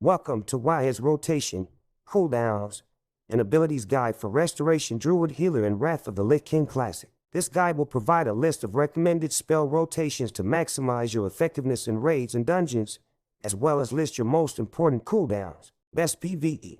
Welcome to Wowhead's Rotation, Cooldowns, and Abilities Guide for Restoration Druid Healer and Wrath of the Lich King Classic. This guide will provide a list of recommended spell rotations to maximize your effectiveness in raids and dungeons, as well as list your most important cooldowns. Best PvE.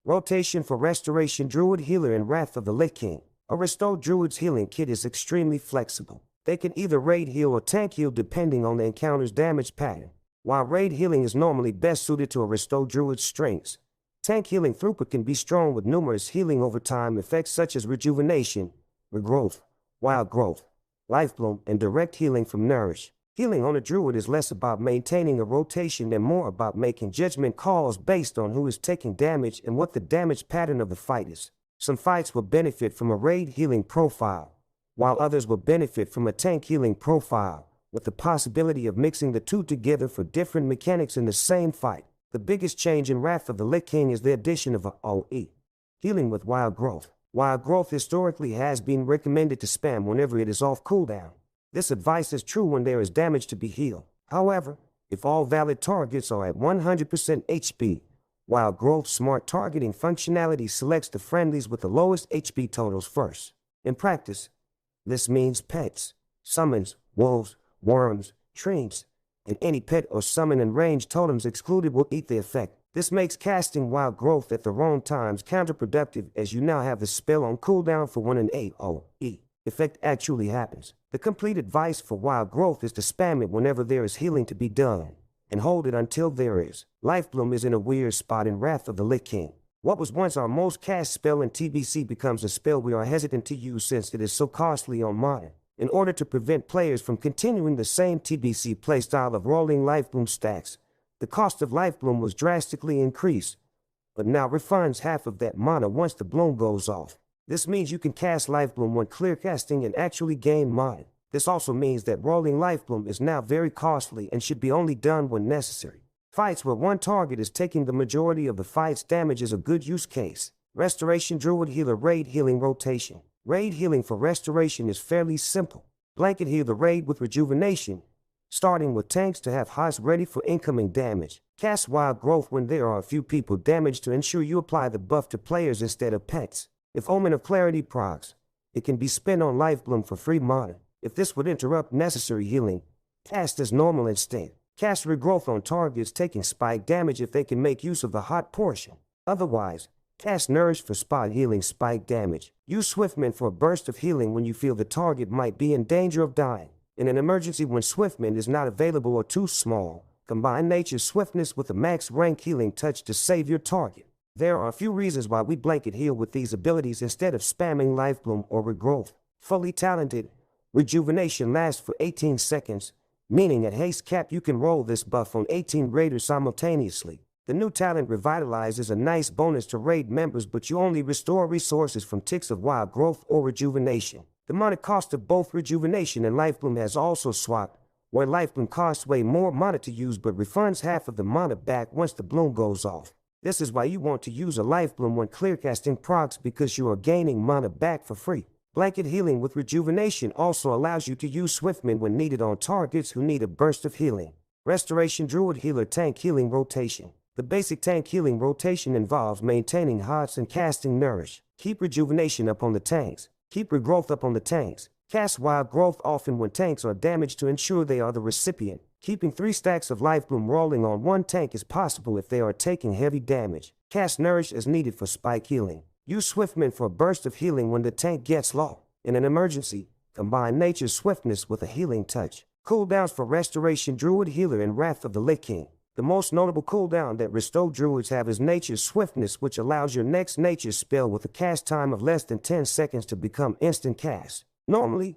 Rotation for Restoration Druid Healer and Wrath of the Lich King. A Resto Druid's healing kit is extremely flexible. They can either raid heal or tank heal depending on the encounter's damage pattern. While raid healing is normally best suited to a Resto Druid's strengths, tank healing throughput can be strong with numerous healing over time effects such as rejuvenation, regrowth, wild growth, life bloom, and direct healing from nourish. Healing on a druid is less about maintaining a rotation and more about making judgment calls based on who is taking damage and what the damage pattern of the fight is. Some fights will benefit from a raid healing profile, while others will benefit from a tank healing profile, with the possibility of mixing the two together for different mechanics in the same fight. The biggest change in Wrath of the Lich King is the addition of a OE, healing with wild growth. Wild growth historically has been recommended to spam whenever it is off cooldown. This advice is true when there is damage to be healed. However, if all valid targets are at 100% HP, wild growth's smart targeting functionality selects the friendlies with the lowest HP totals first. In practice, this means pets, summons, wolves, worms, trees, and any pet or summon and range totems excluded will eat the effect. This makes casting wild growth at the wrong times counterproductive, as you now have the spell on cooldown for when an AoE effect actually happens. The complete advice for wild growth is to spam it whenever there is healing to be done, and hold it until there is. Life bloom is in a weird spot in Wrath of the Lich King. What was once our most cast spell in TBC becomes a spell we are hesitant to use since it is so costly on modern. In order to prevent players from continuing the same TBC playstyle of rolling Life Bloom stacks, the cost of Life Bloom was drastically increased, but now refunds half of that mana once the bloom goes off. This means you can cast Life Bloom when clear casting and actually gain mana. This also means that rolling Life Bloom is now very costly and should be only done when necessary. Fights where one target is taking the majority of the fight's damage is a good use case. Restoration Druid Healer Raid Healing Rotation. Raid healing for restoration is fairly simple. Blanket heal the raid with rejuvenation, starting with tanks to have hearts ready for incoming damage. Cast wild growth when there are a few people damaged to ensure you apply the buff to players instead of pets. If Omen of Clarity procs, it can be spent on Life Bloom for free mana. If this would interrupt necessary healing, cast as normal instead. Cast regrowth on targets taking spike damage if they can make use of the hot portion. Otherwise, cast Nourish for spot healing spike damage. Use Swiftmint for a burst of healing when you feel the target might be in danger of dying. In an emergency when Swiftmint is not available or too small, combine Nature's Swiftness with a max rank healing touch to save your target. There are a few reasons why we blanket heal with these abilities instead of spamming Life Bloom or Regrowth. Fully talented, Rejuvenation lasts for 18 seconds, meaning at haste cap you can roll this buff on 18 raiders simultaneously. The new talent Revitalize is a nice bonus to raid members, but you only restore resources from ticks of wild growth or rejuvenation. The mana cost of both rejuvenation and Life Bloom has also swapped, where Life Bloom costs way more mana to use but refunds half of the mana back once the bloom goes off. This is why you want to use a Life Bloom when clearcasting procs, because you are gaining mana back for free. Blanket healing with rejuvenation also allows you to use Swiftmint when needed on targets who need a burst of healing. Restoration Druid Healer Tank Healing Rotation. The basic tank healing rotation involves maintaining hearts and casting Nourish. Keep rejuvenation up on the tanks. Keep regrowth up on the tanks. Cast wild growth often when tanks are damaged to ensure they are the recipient. Keeping 3 stacks of Life Bloom rolling on one tank is possible if they are taking heavy damage. Cast Nourish as needed for spike healing. Use Swiftmint for a burst of healing when the tank gets low. In an emergency, combine Nature's Swiftness with a healing touch. Cooldowns for Restoration Druid Healer and Wrath of the Lich King. The most notable cooldown that Resto Druids have is Nature's Swiftness, which allows your next nature spell with a cast time of less than 10 seconds to become instant cast. Normally,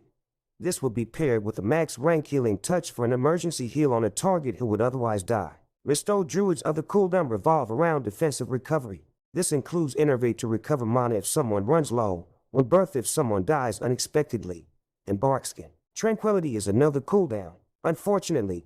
this would be paired with a max rank healing touch for an emergency heal on a target who would otherwise die. Resto Druids' other cooldown revolve around defensive recovery. This includes Innervate to recover mana if someone runs low, Rebirth if someone dies unexpectedly, and Barkskin. Tranquility is another cooldown. Unfortunately,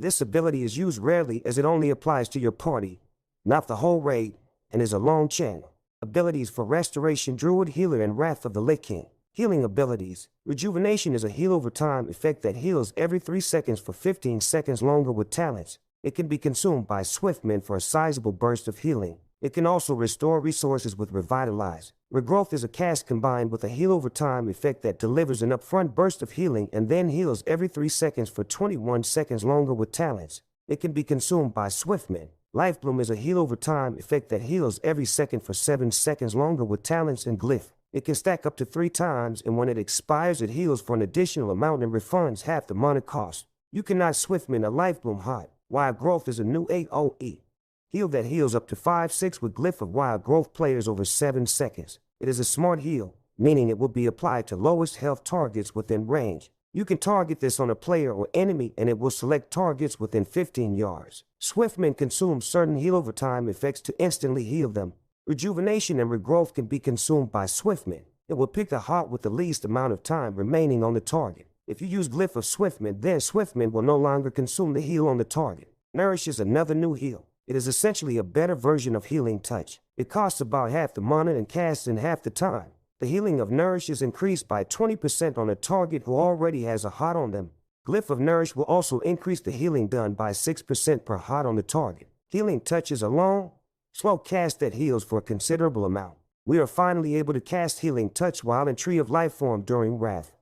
this ability is used rarely as it only applies to your party, not the whole raid, and is a long channel. Abilities for Restoration Druid Healer and Wrath of the Lich King. Healing abilities. Rejuvenation is a heal over time effect that heals every 3 seconds for 15 seconds longer with talents. It can be consumed by Swiftman for a sizable burst of healing. It can also restore resources with Revitalize. Regrowth is a cast combined with a heal over time effect that delivers an upfront burst of healing and then heals every 3 seconds for 21 seconds longer with talents. It can be consumed by Swiftman. Life Bloom is a heal over time effect that heals every second for 7 seconds longer with talents and glyph. It can stack up to 3 times, and when it expires it heals for an additional amount and refunds half the mana cost. You cannot Swiftman a Life Bloom hot. Wild Growth is a new AoE heal that heals up to 5/6 with glyph of Wild Growth players over 7 seconds. It is a smart heal, meaning it will be applied to lowest health targets within range. You can target this on a player or enemy and it will select targets within 15 yards. Swiftman consumes certain heal over time effects to instantly heal them. Rejuvenation and Regrowth can be consumed by Swiftman. It will pick the heart with the least amount of time remaining on the target. If you use Glyph of Swiftman, then Swiftman will no longer consume the heal on the target. Nourish is another new heal. It is essentially a better version of Healing Touch. It costs about half the mana and casts in half the time. The healing of Nourish is increased by 20% on a target who already has a hot on them. Glyph of Nourish will also increase the healing done by 6% per hot on the target. Healing Touch is a long, slow cast that heals for a considerable amount. We are finally able to cast Healing Touch while in Tree of Life form during Wrath,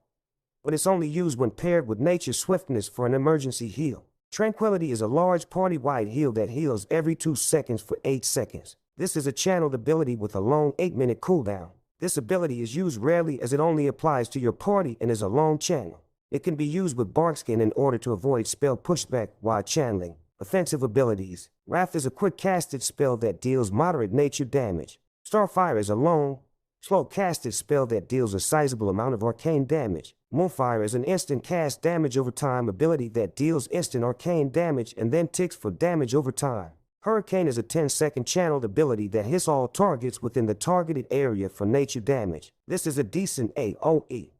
but it's only used when paired with Nature's Swiftness for an emergency heal. Tranquility is a large party-wide heal that heals every 2 seconds for 8 seconds. This is a channeled ability with a long 8-minute cooldown. This ability is used rarely as it only applies to your party and is a long channel. It can be used with Barkskin in order to avoid spell pushback while channeling. Offensive abilities. Wrath is a quick casted spell that deals moderate nature damage. Starfire is a long, slow casted spell that deals a sizable amount of arcane damage. Moonfire is an instant cast damage over time ability that deals instant arcane damage and then ticks for damage over time. Hurricane is a 10-second channeled ability that hits all targets within the targeted area for nature damage. This is a decent AoE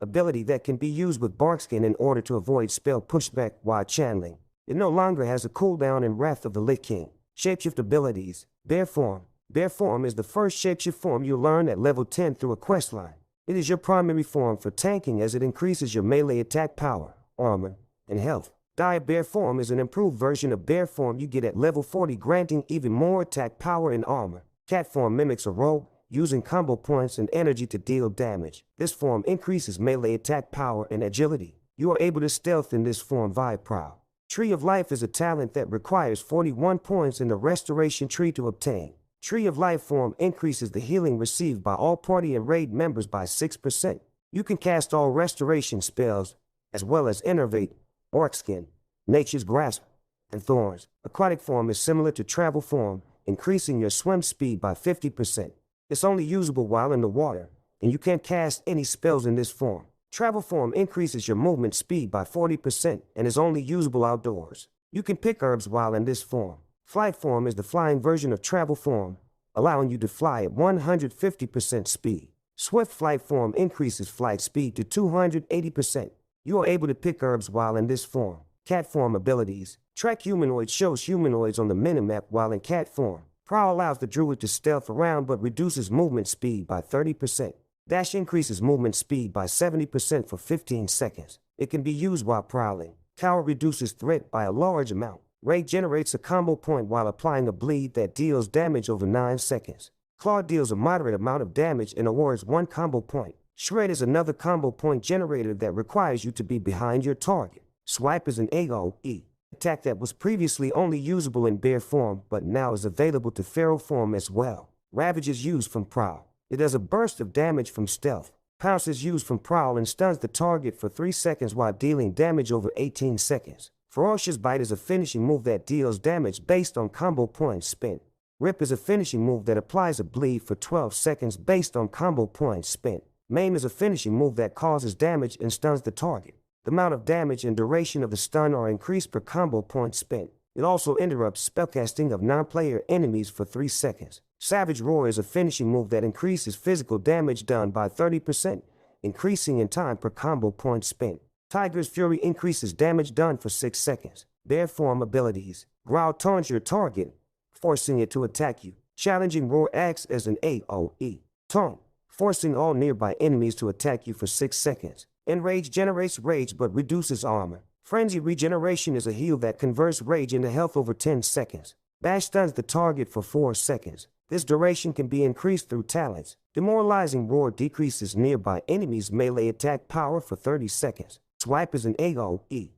ability that can be used with Barkskin in order to avoid spell pushback while channeling. It no longer has a cooldown in Wrath of the Lich King. Shapeshift abilities. Bear Form. Bear Form is the first shapeshift form you learn at level 10 through a questline. It is your primary form for tanking as it increases your melee attack power, armor, and health. Dire Bear Form is an improved version of Bear Form you get at level 40, granting even more attack power and armor. Cat Form mimics a rogue, using combo points and energy to deal damage. This form increases melee attack power and agility. You are able to stealth in this form via Prowl. Tree of Life is a talent that requires 41 points in the Restoration Tree to obtain. Tree of Life form increases the healing received by all party and raid members by 6%. You can cast all restoration spells, as well as Innervate, Orcskin, Nature's Grasp, and Thorns. Aquatic form is similar to Travel form, increasing your swim speed by 50%. It's only usable while in the water, and you can't cast any spells in this form. Travel form increases your movement speed by 40% and is only usable outdoors. You can pick herbs while in this form. Flight form is the flying version of Travel form, allowing you to fly at 150% speed. Swift flight form increases flight speed to 280%. You are able to pick herbs while in this form. Cat form abilities. Track humanoids shows humanoids on the minimap while in cat form. Prowl allows the druid to stealth around but reduces movement speed by 30%. Dash increases movement speed by 70% for 15 seconds. It can be used while prowling. Cower reduces threat by a large amount. Raid generates a combo point while applying a bleed that deals damage over 9 seconds. Claw deals a moderate amount of damage and awards 1 combo point. Shred is another combo point generator that requires you to be behind your target. Swipe is an AoE attack that was previously only usable in bear form but now is available to feral form as well. Ravage is used from Prowl. It does a burst of damage from stealth. Pounce is used from Prowl and stuns the target for 3 seconds while dealing damage over 18 seconds. Ferocious Bite is a finishing move that deals damage based on combo points spent. Rip is a finishing move that applies a bleed for 12 seconds based on combo points spent. Maim is a finishing move that causes damage and stuns the target. The amount of damage and duration of the stun are increased per combo point spent. It also interrupts spellcasting of non-player enemies for 3 seconds. Savage Roar is a finishing move that increases physical damage done by 30%, increasing in time per combo point spent. Tiger's Fury increases damage done for 6 seconds. Bear form abilities. Growl taunts your target, forcing it to attack you. Challenging Roar acts as an AoE taunt, forcing all nearby enemies to attack you for 6 seconds. Enrage generates rage but reduces armor. Frenzy Regeneration is a heal that converts rage into health over 10 seconds. Bash stuns the target for 4 seconds. This duration can be increased through talents. Demoralizing Roar decreases nearby enemies' melee attack power for 30 seconds. Swipe is an AoE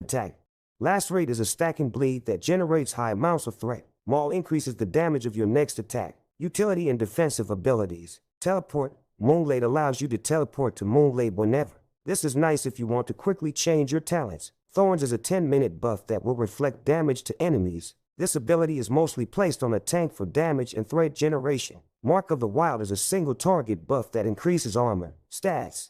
attack. Lacerate is a stacking bleed that generates high amounts of threat. Maul increases the damage of your next attack. Utility and defensive abilities. Teleport. Moonblade allows you to teleport to Moonblade whenever. This is nice if you want to quickly change your talents. Thorns is a 10-minute buff that will reflect damage to enemies. This ability is mostly placed on a tank for damage and threat generation. Mark of the Wild is a single target buff that increases armor, stats,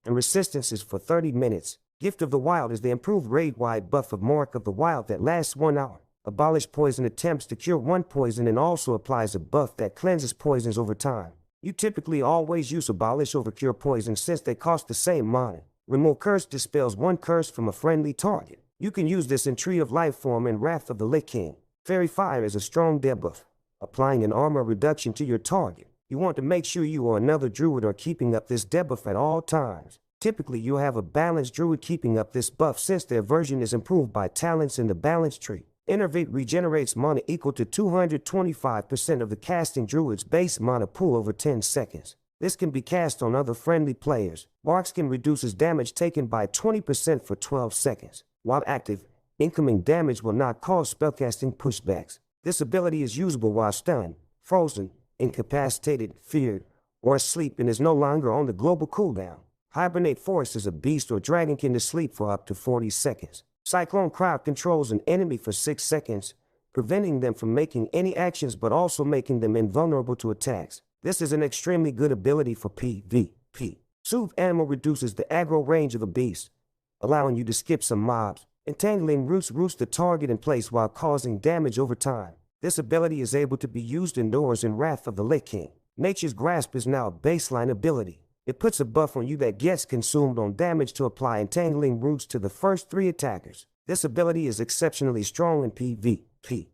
and resistances for 30 minutes. Gift of the Wild is the improved raid-wide buff of Mark of the Wild that lasts 1 hour. Abolish Poison attempts to cure 1 poison and also applies a buff that cleanses poisons over time. You typically always use Abolish over Cure Poison since they cost the same mana. Remove Curse dispels 1 curse from a friendly target. You can use this in Tree of Life form in Wrath of the Lich King. Fairy Fire is a strong debuff, applying an armor reduction to your target. You want to make sure you or another druid are keeping up this debuff at all times. Typically, you'll have a balanced druid keeping up this buff since their version is improved by talents in the balance tree. Innervate regenerates mana equal to 225% of the casting druid's base mana pool over 10 seconds. This can be cast on other friendly players. Barkskin reduces damage taken by 20% for 12 seconds. While active, incoming damage will not cause spellcasting pushbacks. This ability is usable while stunned, frozen, incapacitated, feared, or asleep and is no longer on the global cooldown. Hibernate Forest is a beast or dragonkin to sleep for up to 40 seconds. Cyclone Crowd controls an enemy for 6 seconds, preventing them from making any actions but also making them invulnerable to attacks. This is an extremely good ability for PvP. Soothe Animal reduces the aggro range of a beast, allowing you to skip some mobs. Entangling Roots roots the target in place while causing damage over time. This ability is able to be used indoors in Wrath of the Lich King. Nature's Grasp is now a baseline ability. It puts a buff on you that gets consumed on damage to apply Entangling Roots to the first 3 attackers. This ability is exceptionally strong in PvP.